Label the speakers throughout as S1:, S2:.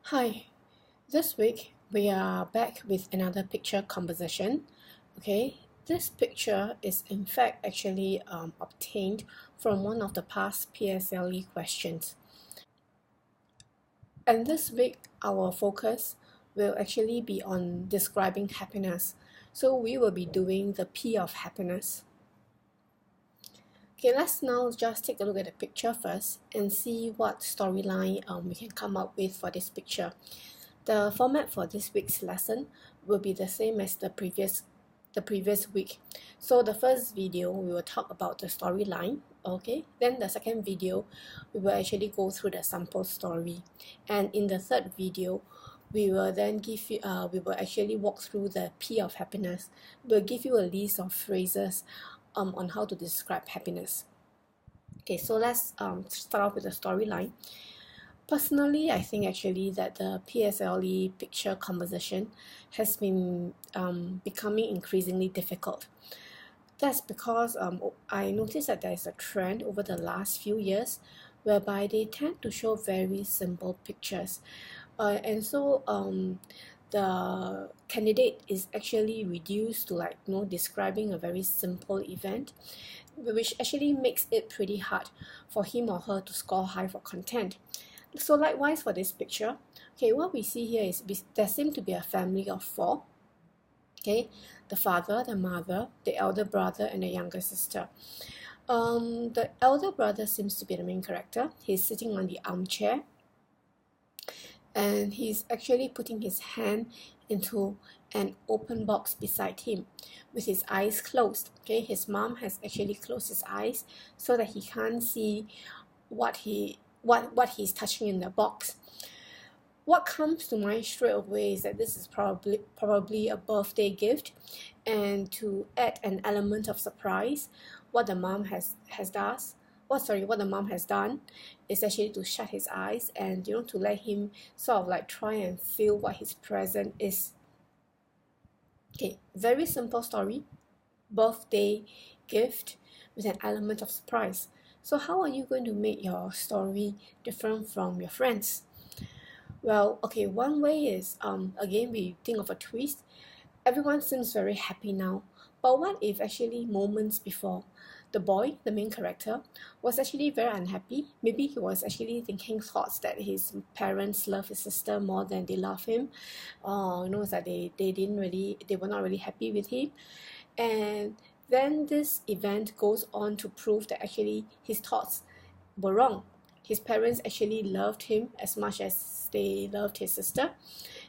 S1: Hi, this week we are back with another picture composition. Okay, this picture is in fact actually obtained from one of the past PSLE questions. And this week our focus will actually be on describing happiness. So we will be doing the P of happiness. Okay, let's now just take a look at the picture first and see what storyline we can come up with for this picture. The format for this week's lesson will be the same as the previous week. So the first video we will talk about the storyline, okay? Then the second video we will actually go through the sample story, and in the third video we will then give you we will actually walk through the P of happiness. We'll give you a list of phrases on how to describe happiness. Okay, so let's start off with the storyline. Personally, I think actually that the PSLE picture composition has been becoming increasingly difficult. That's because I noticed that there is a trend over the last few years whereby they tend to show very simple pictures. And so the candidate is actually reduced to describing a very simple event, which actually makes it pretty hard for him or her to score high for content. So likewise for this picture, okay, what we see here is there seems to be a family of four. Okay, the father, the mother, the elder brother, and the younger sister. The elder brother seems to be the main character. He's sitting on the armchair, and he's actually putting his hand into an open box beside him with his eyes closed. Okay, his mom has actually closed his eyes so that he can't see what he's touching in the box. What comes to mind straight away is that this is probably a birthday gift, and to add an element of surprise, what the mom has done is actually to shut his eyes and to let him sort of like try and feel what his present is. Okay, very simple story, birthday gift with an element of surprise. So how are you going to make your story different from your friends? Well, okay, one way is again we think of a twist. Everyone seems very happy now, but what if actually moments before, the boy, the main character, was actually very unhappy? Maybe he was actually thinking thoughts that his parents love his sister more than they love him, or that they were not really happy with him, and then this event goes on to prove that actually his thoughts were wrong. His parents actually loved him as much as they loved his sister,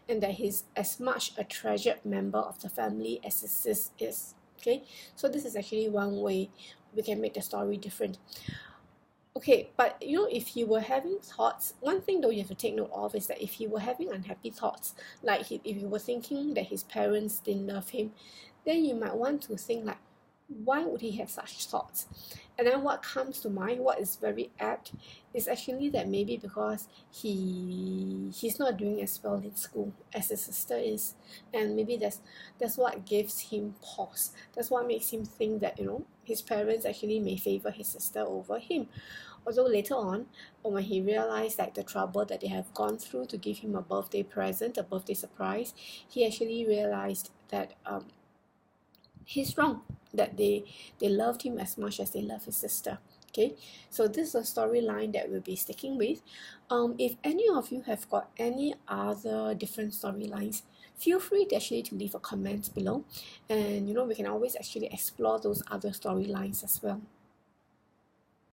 S1: and that he's as much a treasured member of the family as his sis is. Okay, so this is actually one way we can make the story different. Okay, but if he were having thoughts, one thing though you have to take note of is that if he were having unhappy thoughts, if he were thinking that his parents didn't love him, then you might want to think like, why would he have such thoughts? And then what comes to mind, what is very apt, is actually that maybe because he's not doing as well in school as his sister is, and maybe that's what gives him pause. That's what makes him think that his parents actually may favor his sister over him. Although later on, when he realized the trouble that they have gone through to give him a birthday present, a birthday surprise, he actually realized that he's wrong, that they loved him as much as they love his sister. Okay, so this is a storyline that we'll be sticking with. If any of you have got any other different storylines, feel free to actually leave a comment below, and we can always actually explore those other storylines as well.